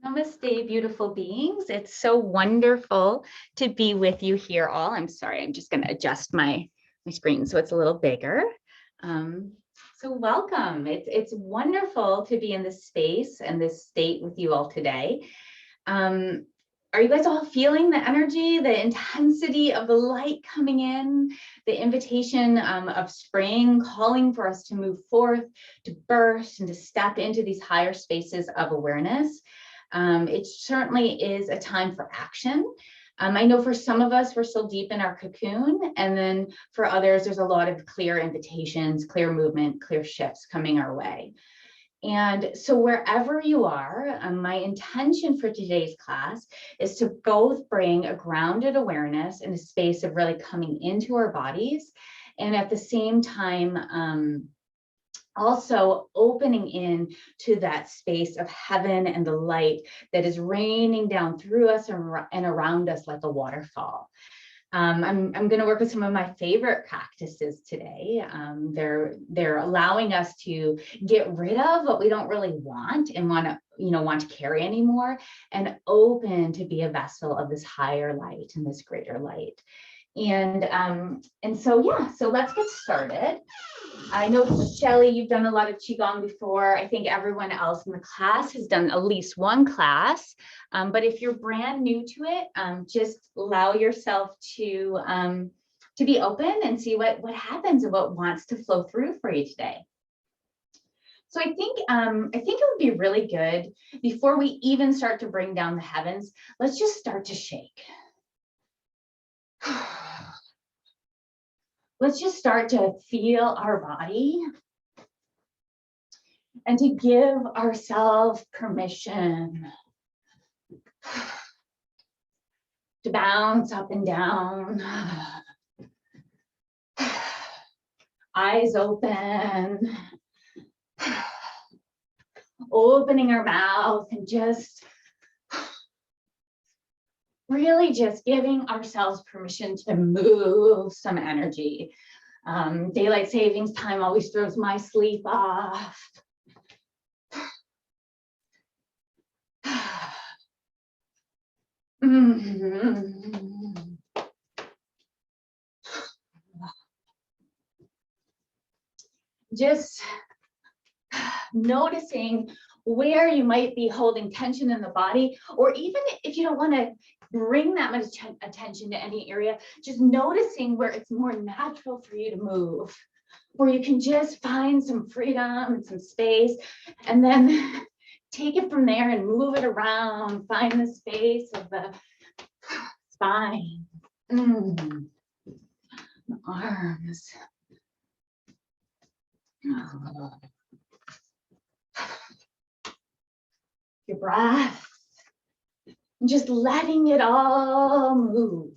Namaste, beautiful beings. It's so wonderful to be with you here all. I'm sorry, I'm just going to adjust my screen so it's a little bigger. So welcome. It's wonderful to be in this space and this state with you all today. Are you guys all feeling the energy, the intensity of the light coming in, the invitation of spring calling for us to move forth, to burst, and to step into these higher spaces of awareness? It certainly is a time for action. I know for some of us, we're still deep in our cocoon, and then for others, there's a lot of clear invitations, clear movement, clear shifts coming our way. And so wherever you are, my intention for today's class is to both bring a grounded awareness in a space of really coming into our bodies, and at the same time, also opening in to that space of heaven and the light that is raining down through us and around us like a waterfall. I'm going to work with some of my favorite practices today. They're allowing us to get rid of what we don't really want and want to carry anymore, and open to be a vessel of this higher light and this greater light. And so let's get started. I know, Shelly, you've done a lot of Qigong before. I think everyone else in the class has done at least one class. But if you're brand new to it, just allow yourself to be open and see what happens and what wants to flow through for you today. So I think it would be really good, before we even start to bring down the heavens, let's just start to shake. Let's just start to feel our body and to give ourselves permission to bounce up and down, eyes open, opening our mouth and just really just giving ourselves permission to move some energy. Daylight savings time always throws my sleep off. Just noticing where you might be holding tension in the body, or even if you don't want to bring that much attention to any area, just noticing where it's more natural for you to move, where you can just find some freedom and some space, and then take it from there and move it around, find the space of the spine, the arms. Your breath, and just letting it all move.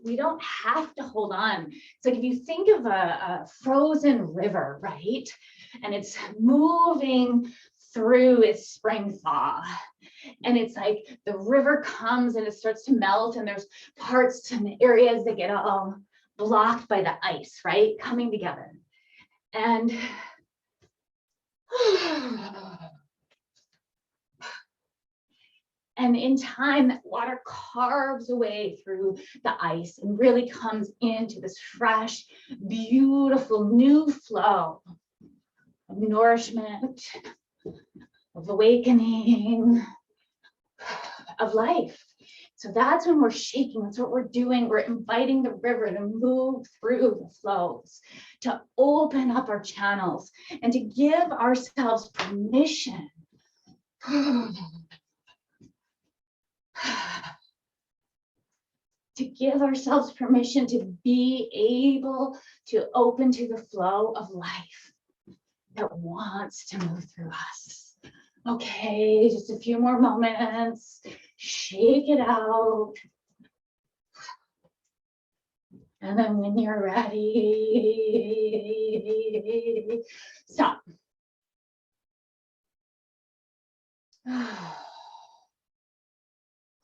We don't have to hold on. It's like if you think of a frozen river, right? And it's moving through its spring thaw. And it's like the river comes and it starts to melt, and there's parts and areas that get all blocked by the ice, right? Coming together. And in time, that water carves away through the ice and really comes into this fresh, beautiful new flow of nourishment, of awakening, of life. So that's when we're shaking. That's what we're doing. We're inviting the river to move through the flows, to open up our channels, and to give ourselves permission to give ourselves permission to be able to open to the flow of life that wants to move through us. Okay, just a few more moments. Shake it out. And then when you're ready, stop.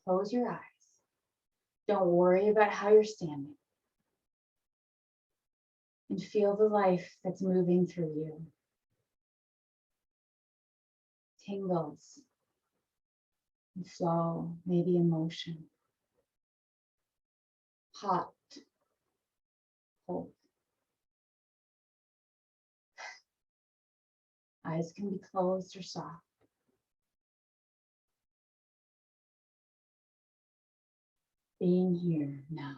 Close your eyes. Don't worry about how you're standing. And feel the life that's moving through you. tingles and flow, maybe emotion, hot, cold. Eyes can be closed or soft. Being here now.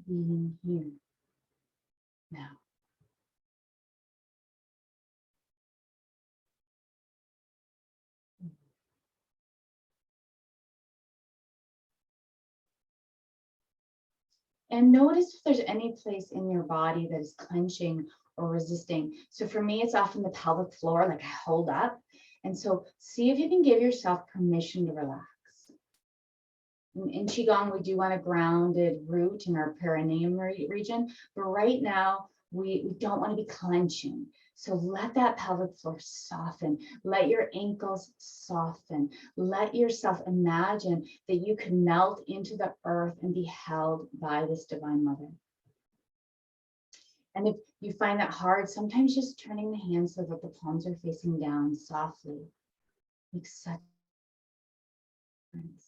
Being here now. And notice if there's any place in your body that is clenching or resisting. So for me, it's often the pelvic floor, like I hold up. And so see if you can give yourself permission to relax. In Qigong, we do want a grounded root in our perineum region, but right now we don't want to be clenching. So let that pelvic floor soften. Let your ankles soften. Let yourself imagine that you can melt into the earth and be held by this Divine Mother. And if you find that hard, sometimes just turning the hands so that the palms are facing down softly makes such a difference.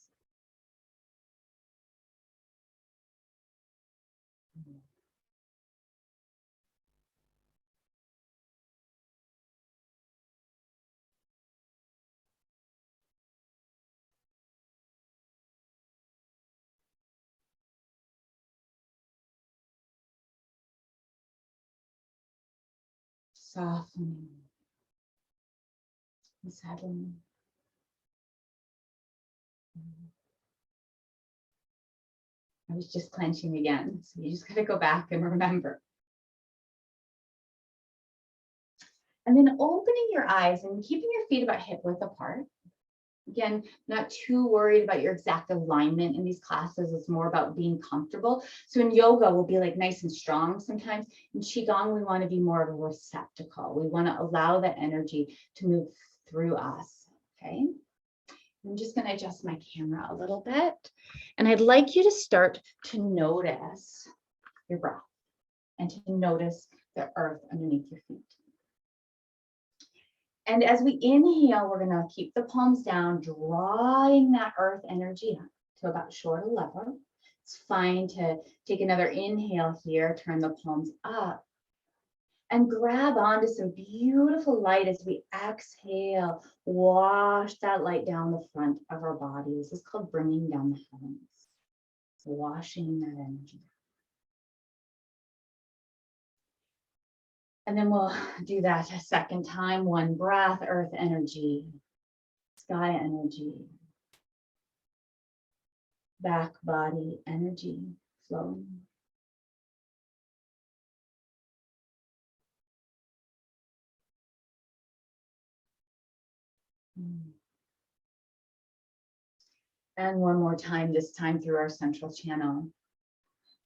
Softening and settling. I was just clenching again, so you just got to go back and remember. And then opening your eyes and keeping your feet about hip width apart. Again, not too worried about your exact alignment in these classes. It's more about being comfortable. So in yoga, we'll be like nice and strong sometimes. In Qigong, we want to be more of a receptacle. We want to allow that energy to move through us, okay? I'm just going to adjust my camera a little bit. And I'd like you to start to notice your breath and to notice the earth underneath your feet. And as we inhale, we're going to keep the palms down, drawing that earth energy up to about shoulder level. It's fine to take another inhale here, turn the palms up, and grab onto some beautiful light as we exhale. Wash that light down the front of our body. This is called bringing down the heavens. So washing that energy. And then we'll do that a second time. One breath, earth energy, sky energy, back body energy flowing. And one more time, this time through our central channel.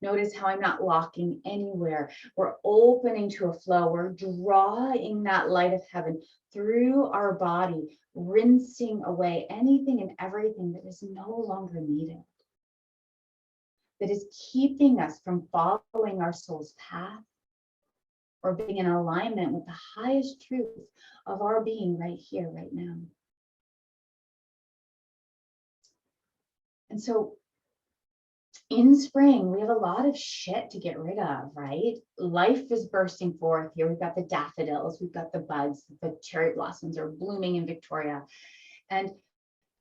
Notice how I'm not locking anywhere. We're opening to a flow. We're drawing that light of heaven through our body, rinsing away anything and everything that is no longer needed, that is keeping us from following our soul's path or being in alignment with the highest truth of our being right here, right now. And so in spring, we have a lot of shit to get rid of, right? Life is bursting forth here. We've got the daffodils, we've got the buds, the cherry blossoms are blooming in Victoria. And,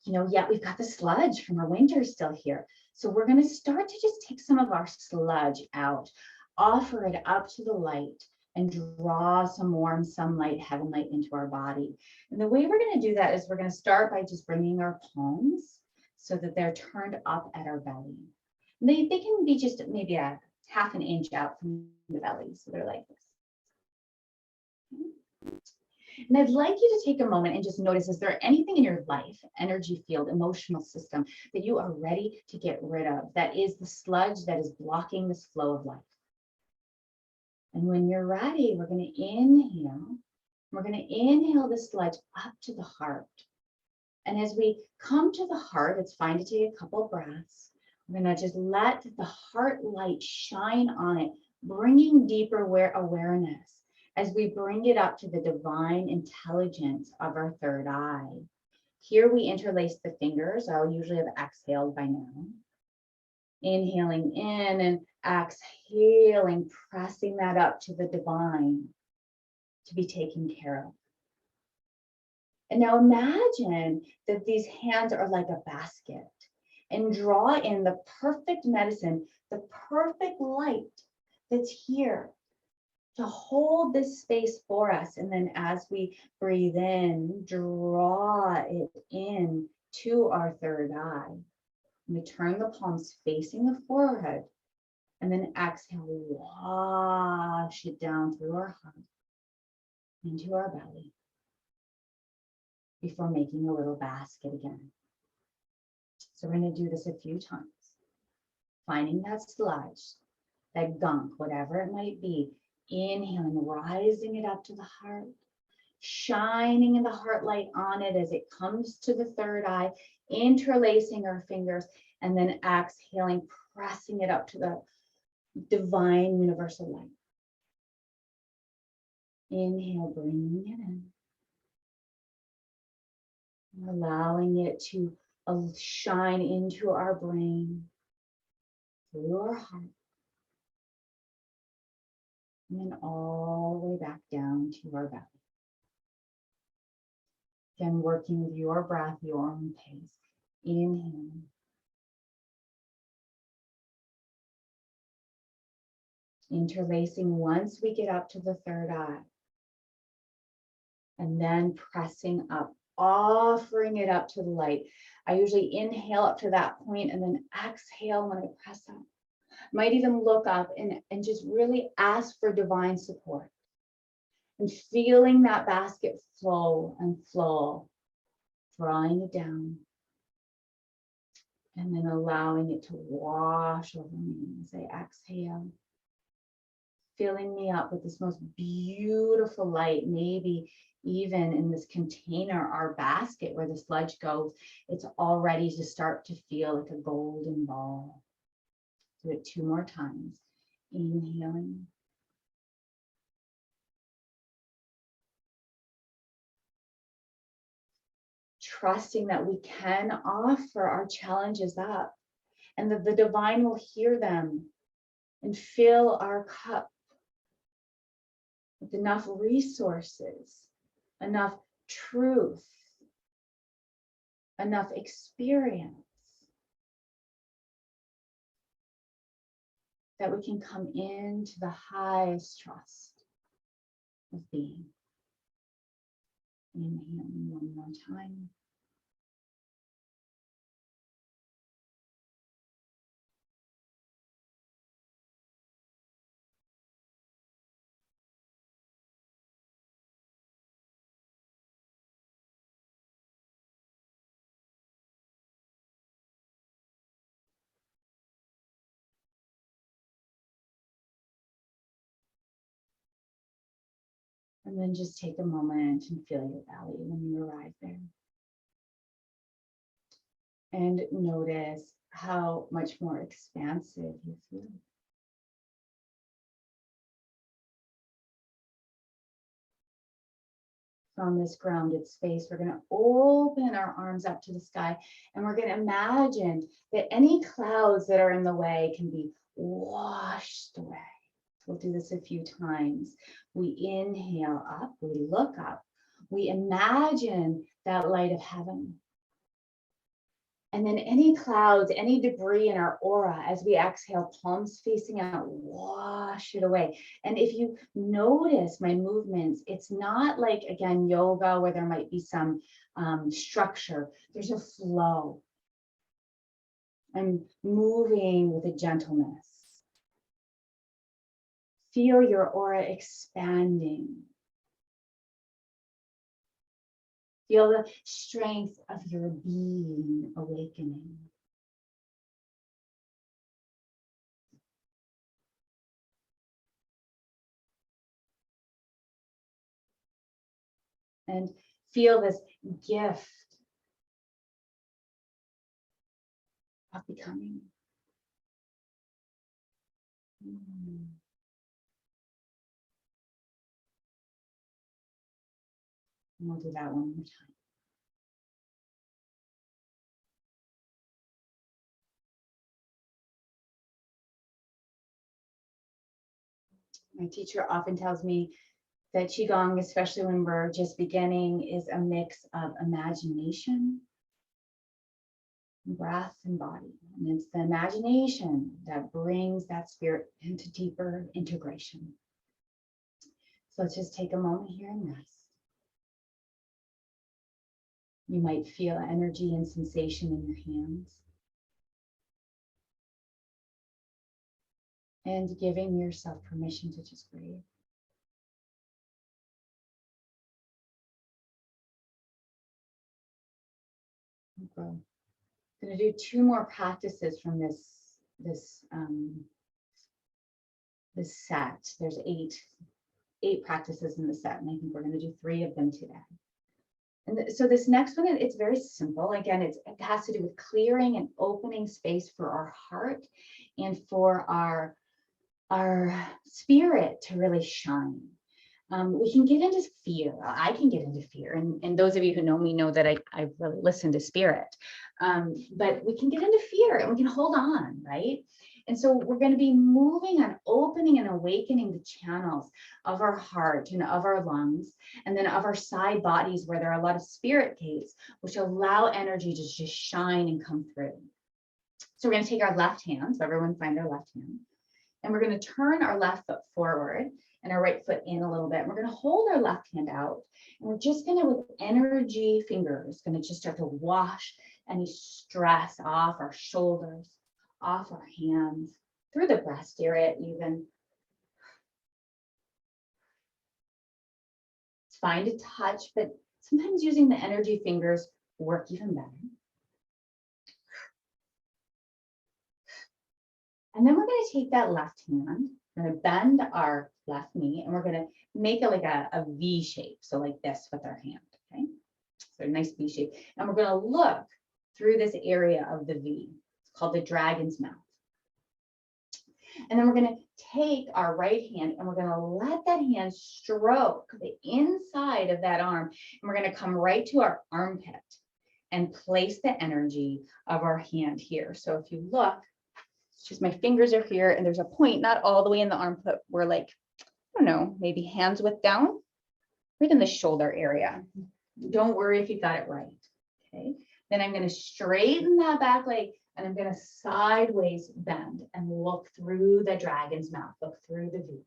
yet we've got the sludge from our winter still here. So we're going to start to just take some of our sludge out, offer it up to the light, and draw some warm sunlight, heaven light into our body. And the way we're going to do that is we're going to start by just bringing our palms so that they're turned up at our belly. They can be just maybe a half an inch out from the belly. So they're like this. And I'd like you to take a moment and just notice, is there anything in your life, energy field, emotional system that you are ready to get rid of? That is the sludge that is blocking this flow of life. And when you're ready, we're going to inhale. We're going to inhale the sludge up to the heart. And as we come to the heart, it's fine to take a couple breaths. We're going to just let the heart light shine on it, bringing deeper awareness as we bring it up to the divine intelligence of our third eye. Here we interlace the fingers. I'll usually have exhaled by now. Inhaling in and exhaling, pressing that up to the divine to be taken care of. And now imagine that these hands are like a basket and draw in the perfect medicine, the perfect light that's here to hold this space for us. And then as we breathe in, draw it in to our third eye. We turn the palms facing the forehead and then exhale, wash it down through our heart into our belly before making a little basket again. So we're going to do this a few times. Finding that sludge, that gunk, whatever it might be, inhaling, rising it up to the heart, shining in the heart light on it as it comes to the third eye, interlacing our fingers, and then exhaling, pressing it up to the divine universal light. Inhale, bringing it in. Allowing it to shine into our brain, through our heart, and then all the way back down to our belly. Again, working with your breath, your own pace. Inhaling. Interlacing once we get up to the third eye. And then pressing up, offering it up to the light. I usually inhale up to that point and then exhale when I press up. Might even look up and just really ask for divine support. And feeling that basket flow and flow, drawing it down. And then allowing it to wash over me as I exhale. Filling me up with this most beautiful light, maybe even in this container, our basket where the sludge goes, it's already to start to feel like a golden ball. Do it 2 more times. Inhaling. Trusting that we can offer our challenges up and that the divine will hear them and fill our cup with enough resources, enough truth, enough experience that we can come into the highest trust of being. Inhaling 1 more time. And then just take a moment and feel your belly when you arrive there. And notice how much more expansive you feel. From this grounded space, we're going to open our arms up to the sky and we're going to imagine that any clouds that are in the way can be washed away. We'll do this a few times. We inhale up, we look up, we imagine that light of heaven. And then any clouds, any debris in our aura, as we exhale, palms facing out, wash it away. And if you notice my movements, it's not like, again, yoga where there might be some structure. There's a flow. I'm moving with a gentleness. Feel your aura expanding. Feel the strength of your being awakening. And feel this gift of becoming. Mm. And we'll do that one more time. My teacher often tells me that Qigong, especially when we're just beginning, is a mix of imagination, breath, and body. And it's the imagination that brings that spirit into deeper integration. So let's just take a moment here and rest. You might feel energy and sensation in your hands. And giving yourself permission to just breathe. Okay. I'm going to do 2 more practices from this set. There's eight practices in the set, and I think we're going to do 3 of them today. And so this next one, it's very simple. Again, it has to do with clearing and opening space for our heart and for our spirit to really shine. We can get into fear. I can get into fear. And those of you who know me know that I really listen to spirit. But we can get into fear and we can hold on, right? And so we're going to be moving on opening and awakening the channels of our heart and of our lungs, and then of our side bodies where there are a lot of spirit gates, which allow energy to just shine and come through. So we're going to take our left hand, so everyone find their left hand, and we're going to turn our left foot forward and our right foot in a little bit. And we're going to hold our left hand out, and we're just going to, with energy fingers, going to just start to wash any stress off our shoulders, off our hands, through the breast area even. It's fine to touch, but sometimes using the energy fingers work even better. And then we're going to take that left hand, we're going to bend our left knee, and we're going to make it like a V shape. So like this with our hand, okay? So a nice V shape. And we're going to look through this area of the V. It's called the dragon's mouth. And then we're going to take our right hand and we're going to let that hand stroke the inside of that arm. And we're going to come right to our armpit and place the energy of our hand here. So if you look, it's just my fingers are here and there's a point, not all the way in the armpit. We're like, I don't know, maybe hands width down, right in the shoulder area. Don't worry if you got it right. Okay. Then I'm going to straighten that back leg and I'm going to sideways bend and look through the dragon's mouth, look through the V.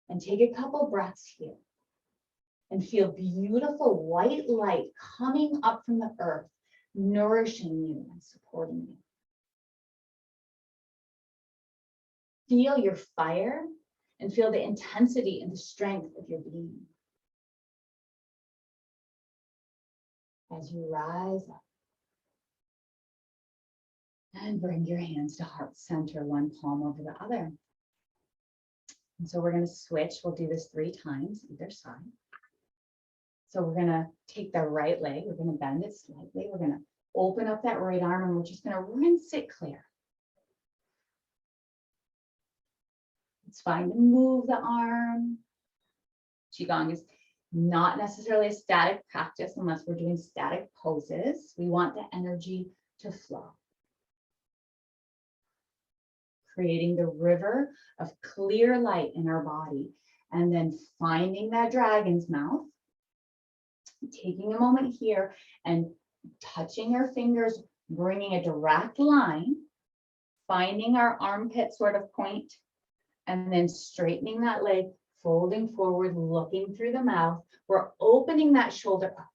And take a couple breaths here and feel beautiful white light coming up from the earth, nourishing you and supporting you. Feel your fire and feel the intensity and the strength of your being. As you rise up and bring your hands to heart center, one palm over the other. And so we're going to switch. We'll do this 3 times either side. So we're going to take the right leg. We're going to bend it slightly. We're going to open up that right arm and we're just going to rinse it clear. It's fine to move the arm. Qigong is not necessarily a static practice unless we're doing static poses. We want the energy to flow. Creating the river of clear light in our body, and then finding that dragon's mouth, taking a moment here and touching our fingers, bringing a direct line, finding our armpit sort of point, and then straightening that leg, folding forward, looking through the mouth. We're opening that shoulder up,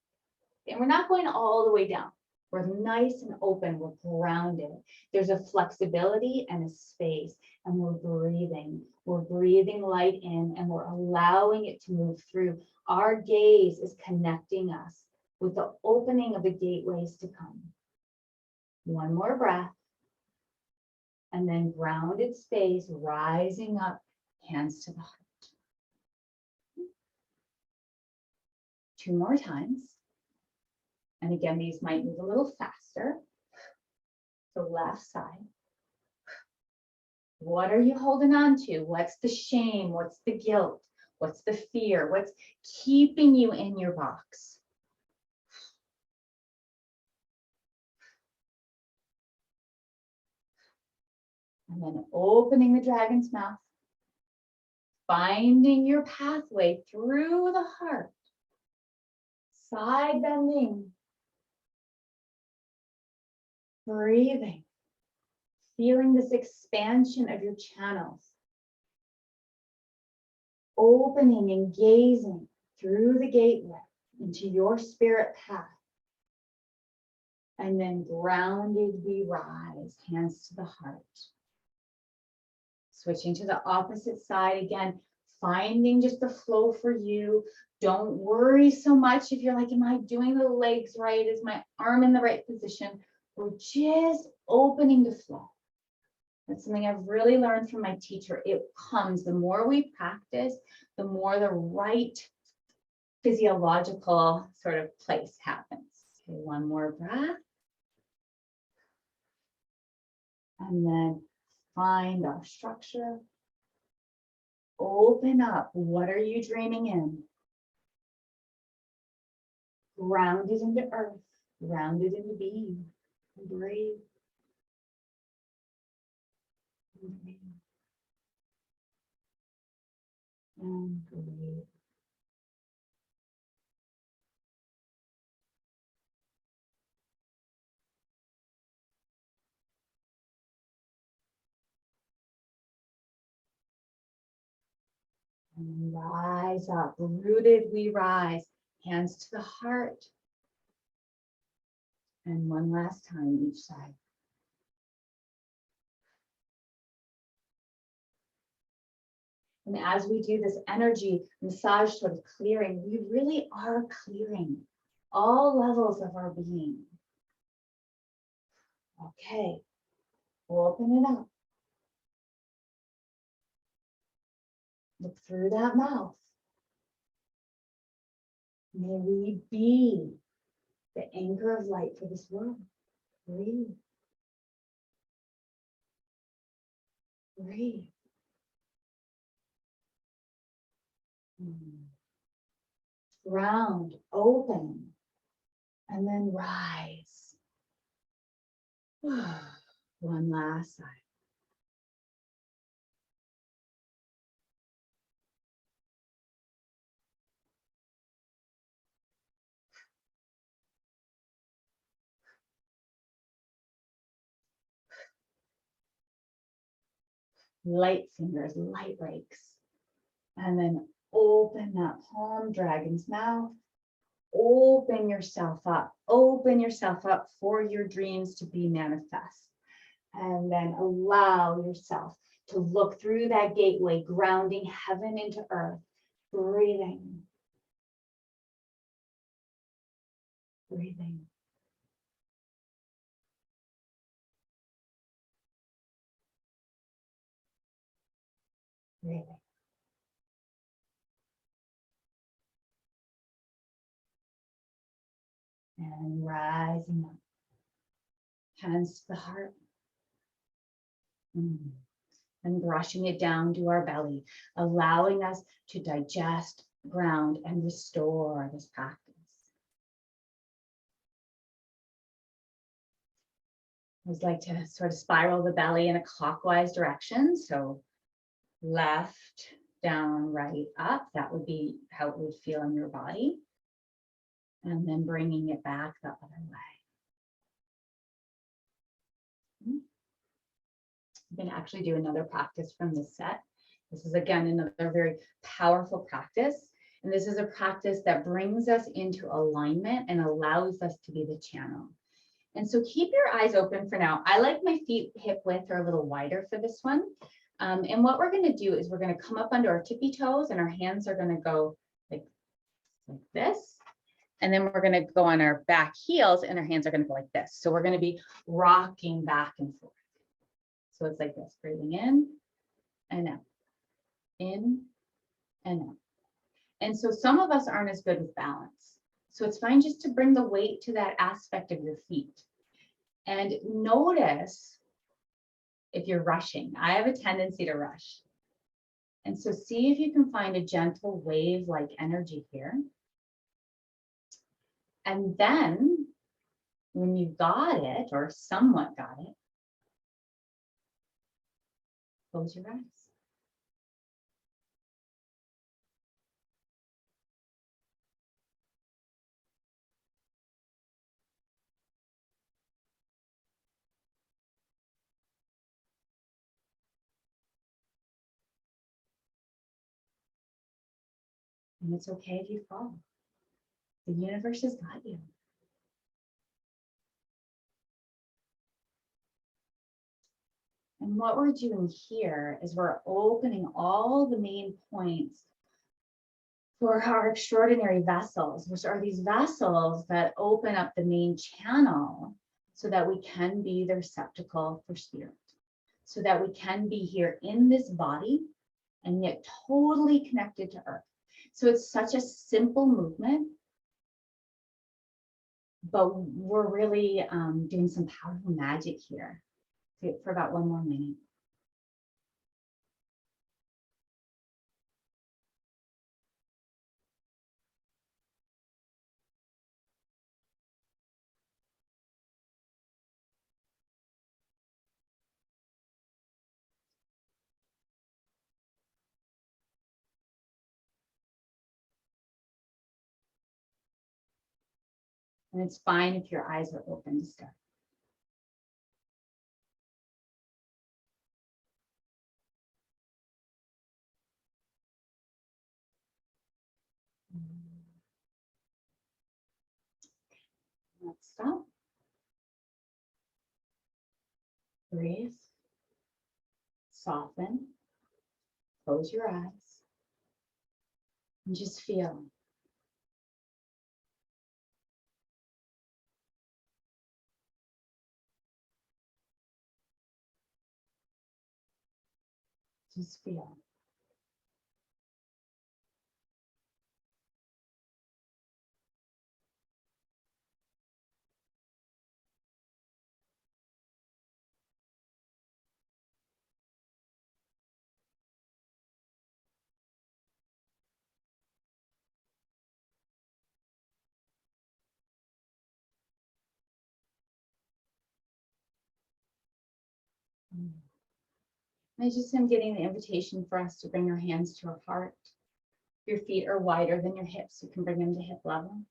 and we're not going all the way down. We're nice and open, we're grounded. There's a flexibility and a space, and we're breathing. We're breathing light in, and we're allowing it to move through. Our gaze is connecting us with the opening of the gateways to come. One more breath, and then grounded space, rising up, hands to the heart. 2 more times. And again, these might move a little faster. The left side. What are you holding on to? What's the shame? What's the guilt? What's the fear? What's keeping you in your box? And then opening the dragon's mouth, finding your pathway through the heart, side bending, breathing, feeling this expansion of your channels, opening and gazing through the gateway into your spirit path. And then grounded, we rise, hands to the heart. Switching to the opposite side again, finding just the flow for you. Don't worry so much if you're like, am I doing the legs right? Is my arm in the right position? We're just opening to flow. That's something I've really learned from my teacher. It comes, the more we practice, the more the right physiological sort of place happens. Okay, one more breath. And then find our structure. Open up. What are you dreaming in? Grounded into earth, grounded into being. Breathe. Breathe. And breathe. And rise up. Rooted, we rise. Hands to the heart. And one last time each side. And as we do this energy massage sort of clearing, we really are clearing all levels of our being. Okay, open it up. Look through that mouth. May we be the anchor of light for this world. Breathe. Breathe. Ground, open, and then rise. One last side. Light fingers, light rakes. And then open that palm, dragon's mouth. Open yourself up. Open yourself up for your dreams to be manifest. And then allow yourself to look through that gateway, grounding heaven into earth. Breathing. Breathing. Breathing. And rising up. Hands to the heart. And brushing it down to our belly, allowing us to digest, ground, and restore this practice. I always like to sort of spiral the belly in a clockwise direction. So left, down, right, up. That would be how it would feel in your body. And then bringing it back the other way. I'm going to actually do another practice from this set. This is, again, another very powerful practice. And this is a practice that brings us into alignment and allows us to be the channel. And so keep your eyes open for now. I like my feet hip width are a little wider for this one. And what we're going to do is we're going to come up under our tippy toes and our hands are going to go like this. And then we're going to go on our back heels and our hands are going to go like this. So we're going to be rocking back and forth. So it's like this, breathing in and out, in and out. And so some of us aren't as good with balance. So it's fine just to bring the weight to that aspect of your feet. And notice if you're rushing. I have a tendency to rush. And so see if you can find a gentle wave-like energy here. And then when you got it, or somewhat got it, close your eyes. And it's okay if you fall. The universe has got you. And what we're doing here is we're opening all the main points for our extraordinary vessels, which are these vessels that open up the main channel so that we can be the receptacle for spirit, so that we can be here in this body and yet totally connected to earth. So it's such a simple movement, but we're really doing some powerful magic here for about 1 more minute. And it's fine if your eyes are open to start. Let's stop. Breathe. Soften. Close your eyes. And just feel. Just feel. I just am getting the invitation for us to bring our hands to our heart. Your feet are wider than your hips. You can bring them to hip level.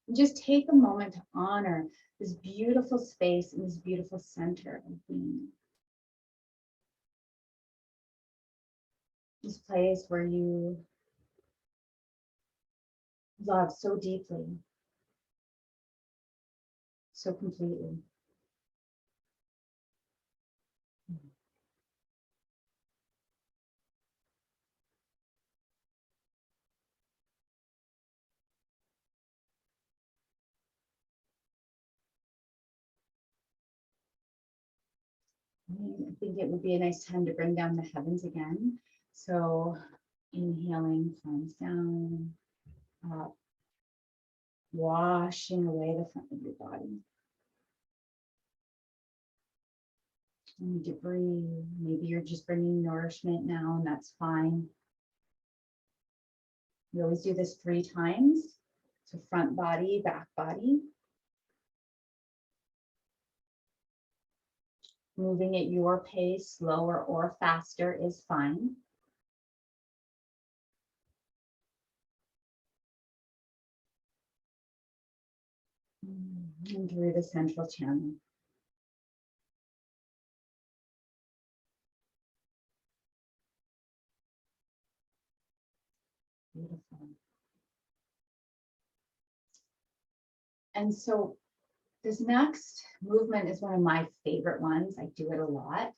And just take a moment to honor this beautiful space and this beautiful center of being. This place where you love so deeply, so completely. I think it would be a nice time to bring down the heavens again. So inhaling, thumbs down, up, washing away the front of your body. Any debris, maybe you're just bringing nourishment now, and that's fine. We always do this 3 times. So front body, back body. Moving at your pace, slower or faster is fine. And through the central channel. Beautiful. And so this next movement is one of my favorite ones. I do it a lot.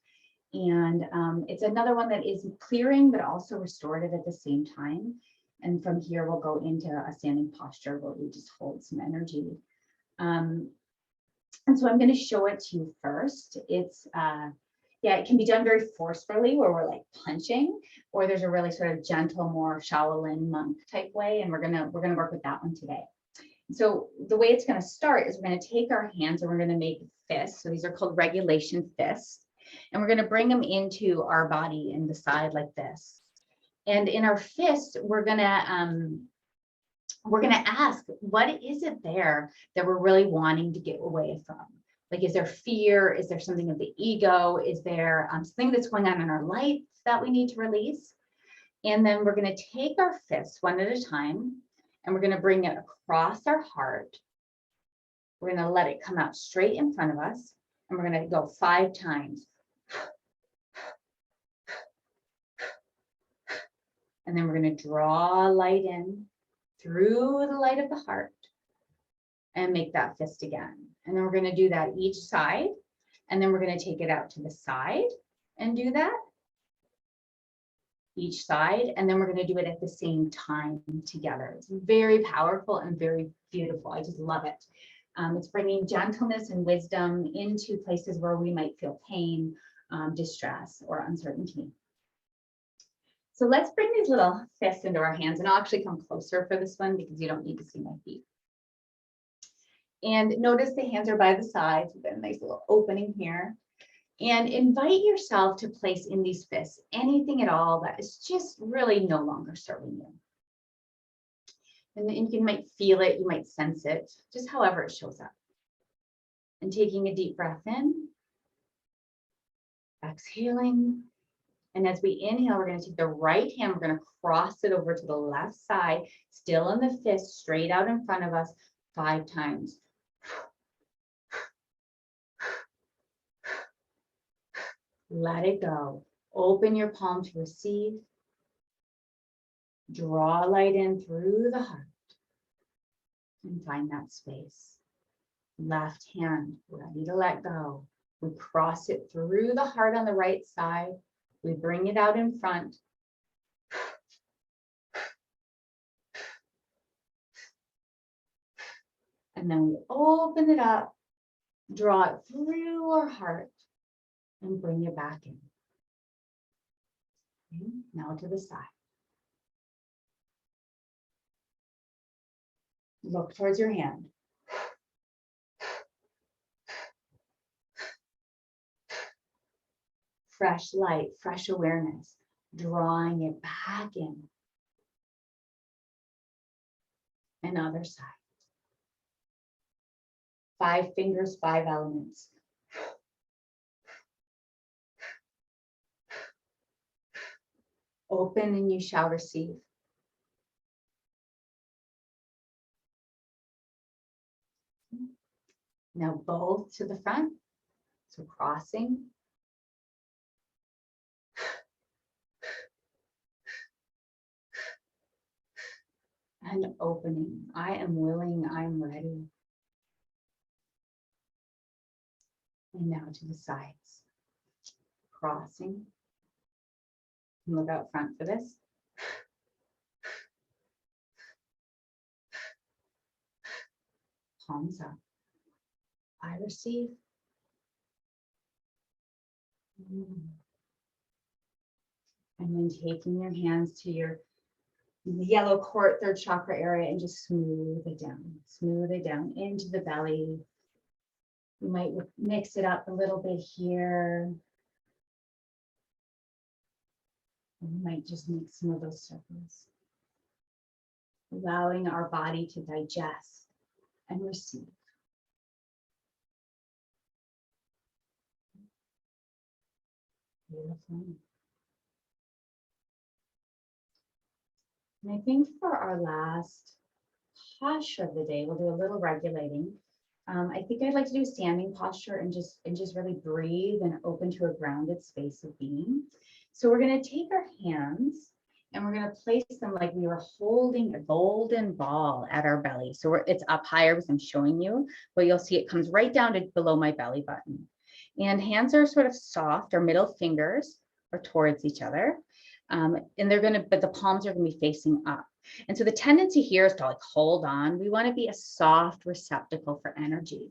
And it's another one that is clearing, but also restorative at the same time. And from here, we'll go into a standing posture where we just hold some energy. And so I'm going to show it to you first. It's, yeah, it can be done very forcefully where we're like punching, or there's a really sort of gentle, more Shaolin monk type way. And we're gonna work with that one today. So the way it's going to start is we're going to take our hands and we're going to make fists. So these are called regulation fists. And we're going to bring them into our body and the side like this. And in our fist, we're going to ask, what is it there that we're really wanting to get away from? Like, is there fear? Is there something of the ego? Is there something that's going on in our life that we need to release? And then we're going to take our fists one at a time, and we're going to bring it across our heart. We're going to let it come out straight in front of us, and we're going to go 5 times. And then we're going to draw light in through the light of the heart and make that fist again. And then we're going to do that each side. And then we're going to take it out to the side and do that each side. And then we're going to do it at the same time together. It's very powerful and very beautiful. I just love it. It's bringing gentleness and wisdom into places where we might feel pain, distress, or uncertainty. So let's bring these little fists into our hands, and I'll actually come closer for this one because you don't need to see my feet. And notice the hands are by the sides. We've got a nice little opening here. And invite yourself to place in these fists anything at all that is just really no longer serving you. And then you might feel it, you might sense it, just however it shows up. And taking a deep breath in, exhaling. And as we inhale, we're going to take the right hand, we're going to cross it over to the left side, still in the fist, straight out in front of us, 5 times. Let it go. Open your palm to receive. Draw light in through the heart and find that space. Left hand, ready to let go. We cross it through the heart on the right side. We bring it out in front. And then we open it up, draw it through our heart, and bring it back in. Okay, now to the side. Look towards your hand. Fresh light, fresh awareness, drawing it back in. And other side. 5 fingers, 5 elements. Open and you shall receive. Now both to the front. So crossing. And opening. I am willing, I'm ready. And now to the sides. Crossing. And look out front for this. Palms up. I receive. And then taking your hands to your yellow court, 3rd chakra area, and just smooth it down into the belly. You might mix it up a little bit here. And you might just make some of those circles, allowing our body to digest and receive. Beautiful. And I think for our last posture of the day, we'll do a little regulating. I think I'd like to do a standing posture and just really breathe and open to a grounded space of being. So we're going to take our hands and we're going to place them like we were holding a golden ball at our belly. So it's up higher because I'm showing you, but you'll see it comes right down to below my belly button. And hands are sort of soft, or middle fingers are towards each other. And but the palms are going to be facing up. And so the tendency here is to like hold on. We want to be a soft receptacle for energy.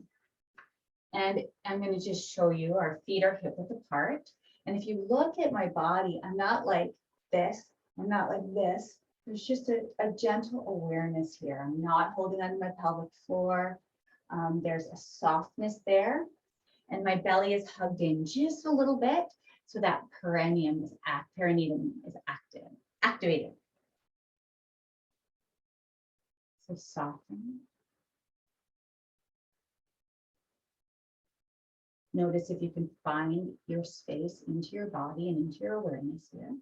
And I'm going to just show you our feet are hip width apart. And if you look at my body, I'm not like this. I'm not like this. There's just a gentle awareness here. I'm not holding onto my pelvic floor. There's a softness there, and my belly is hugged in just a little bit, so that perineum is activated. So soften. Notice if you can find your space into your body and into your awareness here.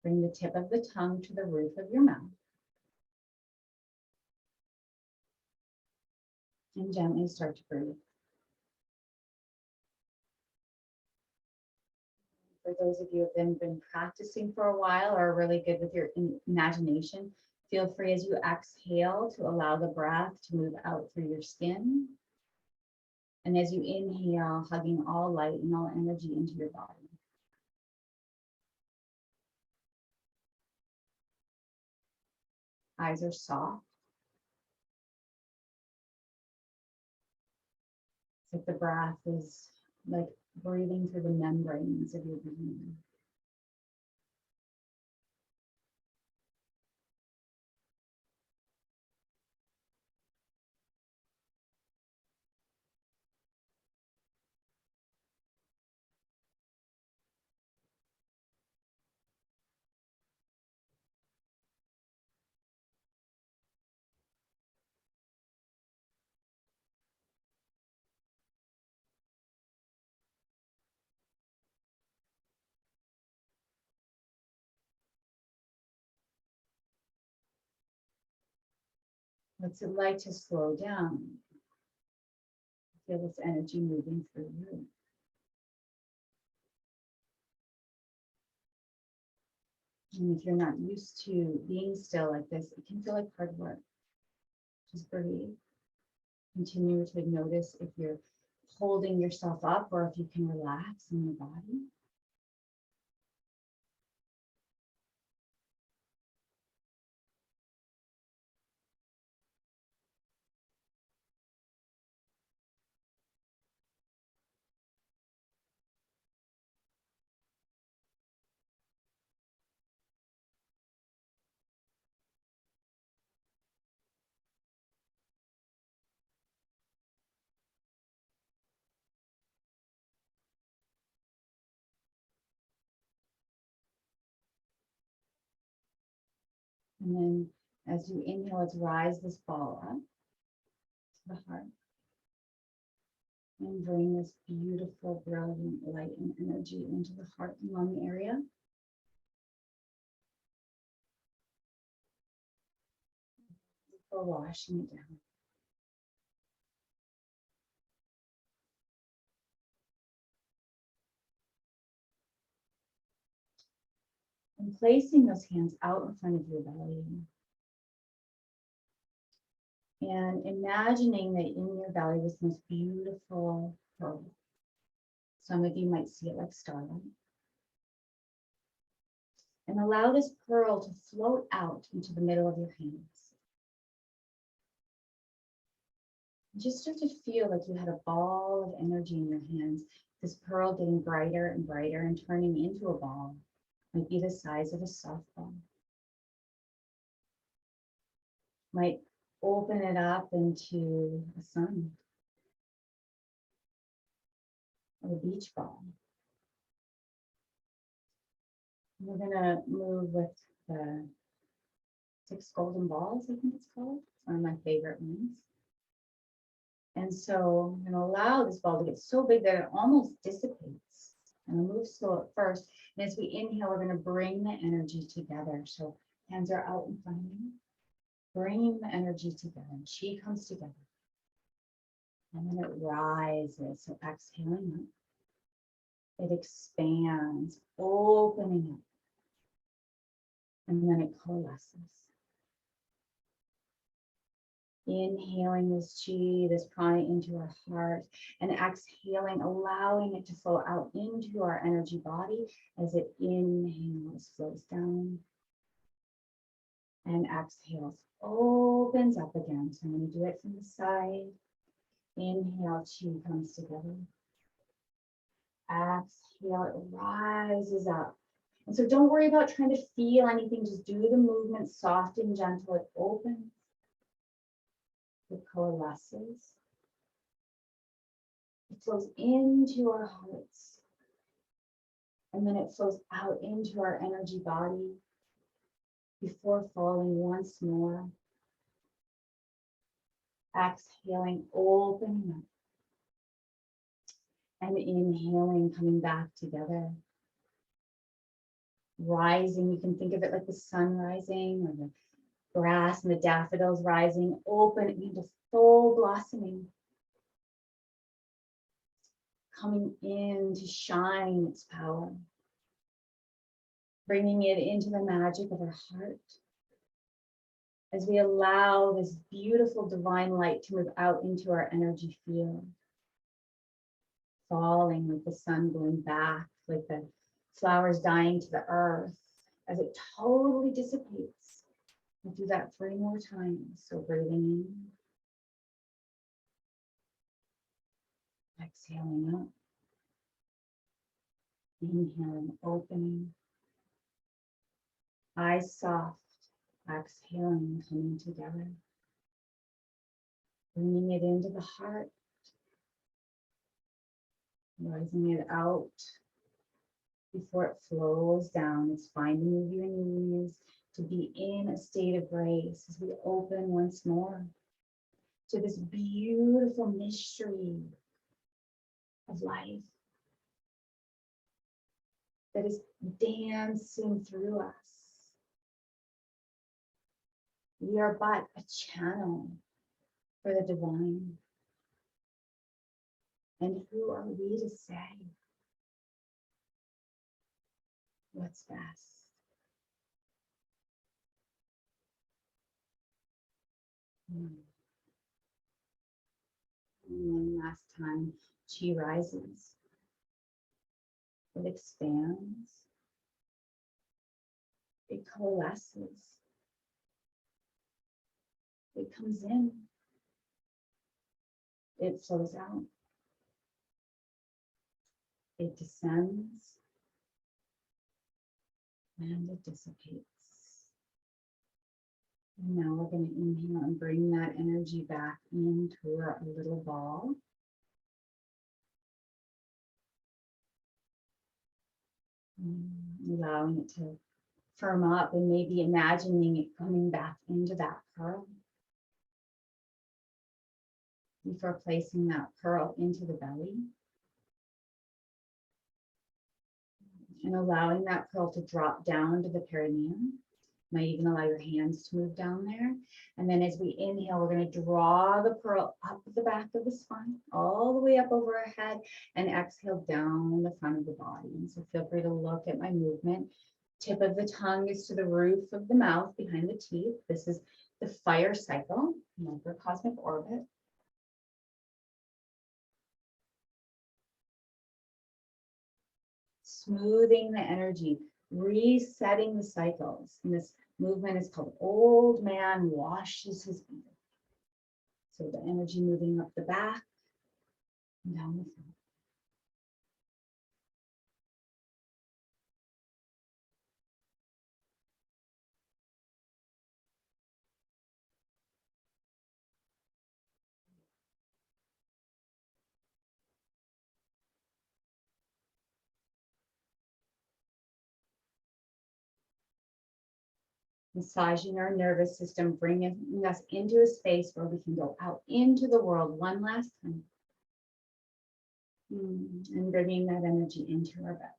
Bring the tip of the tongue to the roof of your mouth. And gently start to breathe. For those of you who have been practicing for a while or are really good with your imagination, feel free as you exhale to allow the breath to move out through your skin. And as you inhale, hugging all light and all energy into your body. Eyes are soft. It's like the breath is like breathing through the membranes of your being. What's it like to slow down? Feel this energy moving through you. And if you're not used to being still like this, it can feel like hard work. Just breathe. Continue to notice if you're holding yourself up or if you can relax in your body. And then as you inhale, let's rise this ball up to the heart. And bring this beautiful, brilliant light and energy into the heart and lung area. Before washing it down. And placing those hands out in front of your belly. And imagining that in your belly this most beautiful pearl. Some of you might see it like starlight. And allow this pearl to float out into the middle of your hands. Just start to feel like you had a ball of energy in your hands, this pearl getting brighter and brighter and turning into a ball, might be the size of a softball. Might open it up into a sun, or a beach ball. We're gonna move with the 6 golden balls, I think it's called. It's one of my favorite ones. And so I'm gonna allow this ball to get so big that it almost dissipates. And I'll move slow at first. And as we inhale, we're gonna bring the energy together. So hands are out in front of you. Bringing the energy together. And chi comes together. And then it rises. So exhaling up. It expands, opening up. And then it coalesces. Inhaling this chi, this prana into our heart, and exhaling, allowing it to flow out into our energy body as it inhales, flows down, and exhales, opens up again. So I'm going to do it from the side. Inhale, chi comes together. Exhale, it rises up. And so don't worry about trying to feel anything. Just do the movement soft and gentle. It opens. It coalesces. It flows into our hearts. And then it flows out into our energy body before falling once more. Exhaling, opening up. And inhaling, coming back together. Rising, you can think of it like the sun rising or the grass and the daffodils rising, opening into full blossoming. Coming in to shine its power. Bringing it into the magic of our heart. As we allow this beautiful divine light to move out into our energy field. Falling like the sun going back, like the flowers dying to the earth, as it totally dissipates. We'll do that 3 more times. So breathing in, exhaling up, inhaling, opening, eyes soft, exhaling, coming together, bringing it into the heart, rising it out. Before it flows down, it's fine to move your knees, to be in a state of grace as we open once more to this beautiful mystery of life that is dancing through us. We are but a channel for the divine. And who are we to say what's best? And one last time, chi rises. It expands. It coalesces. It comes in. It flows out. It descends. And it dissipates. And now we're going to inhale and bring that energy back into our little ball. Allowing it to firm up and maybe imagining it coming back into that pearl. Before placing that pearl into the belly. And allowing that pearl to drop down to the perineum. Might even allow your hands to move down there. And then as we inhale, we're going to draw the pearl up the back of the spine, all the way up over our head, and exhale down the front of the body. And so feel free to look at my movement. Tip of the tongue is to the roof of the mouth behind the teeth. This is the fire cycle, microcosmic orbit. Smoothing the energy, resetting the cycles. And this movement is called Old Man Washes His Beard. So the energy moving up the back and down the front. Massaging our nervous system, bringing us into a space where we can go out into the world one last time. And bringing that energy into our belly.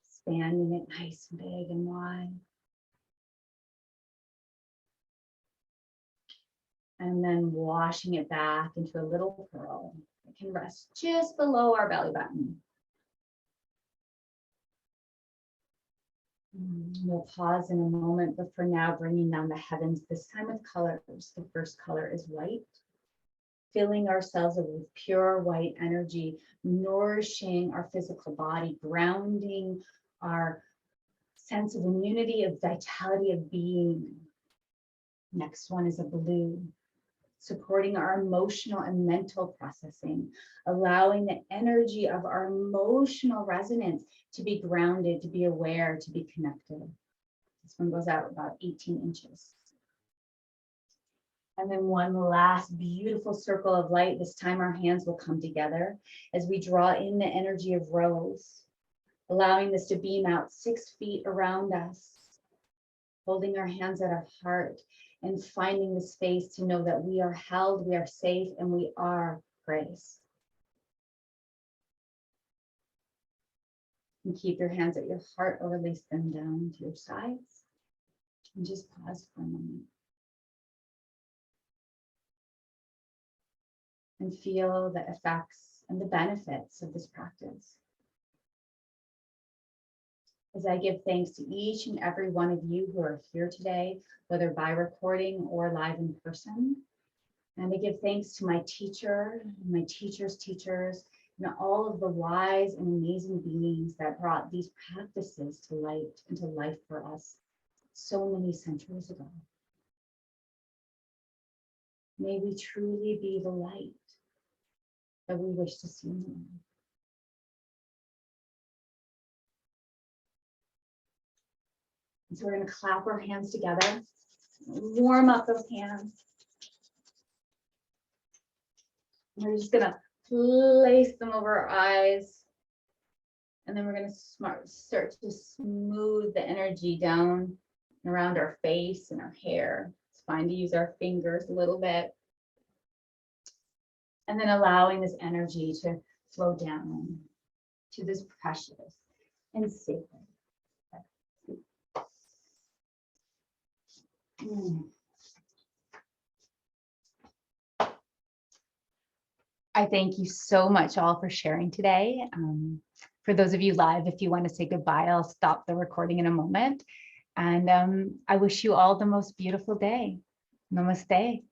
Expanding it nice and big and wide. And then washing it back into a little pearl. It can rest just below our belly button. We'll pause in a moment, but for now, bringing down the heavens, this time with colors. The first color is white. Filling ourselves with pure white energy, nourishing our physical body, grounding our sense of immunity, of vitality, of being. Next one is a blue. supporting our emotional and mental processing, allowing the energy of our emotional resonance to be grounded, to be aware, to be connected. This one goes out about 18 inches. And then one last beautiful circle of light. This time our hands will come together as we draw in the energy of rose, allowing this to beam out 6 feet around us, holding our hands at our heart and finding the space to know that we are held, we are safe, and we are grace. And keep your hands at your heart or release them down to your sides. And just pause for a moment. And feel the effects and the benefits of this practice. As I give thanks to each and every one of you who are here today, whether by recording or live in person. And I give thanks to my teacher, my teacher's teachers, and all of the wise and amazing beings that brought these practices to light and to life for us so many centuries ago. May we truly be the light that we wish to see in the world. And so we're going to clap our hands together, warm up those hands. And we're just going to place them over our eyes. And then we're going to start to smooth the energy down around our face and our hair. It's fine to use our fingers a little bit. And then allowing this energy to flow down to this precious and sacred. I thank you so much all for sharing today. For those of you live, if you want to say goodbye, I'll stop the recording in a moment. And I wish you all the most beautiful day. Namaste.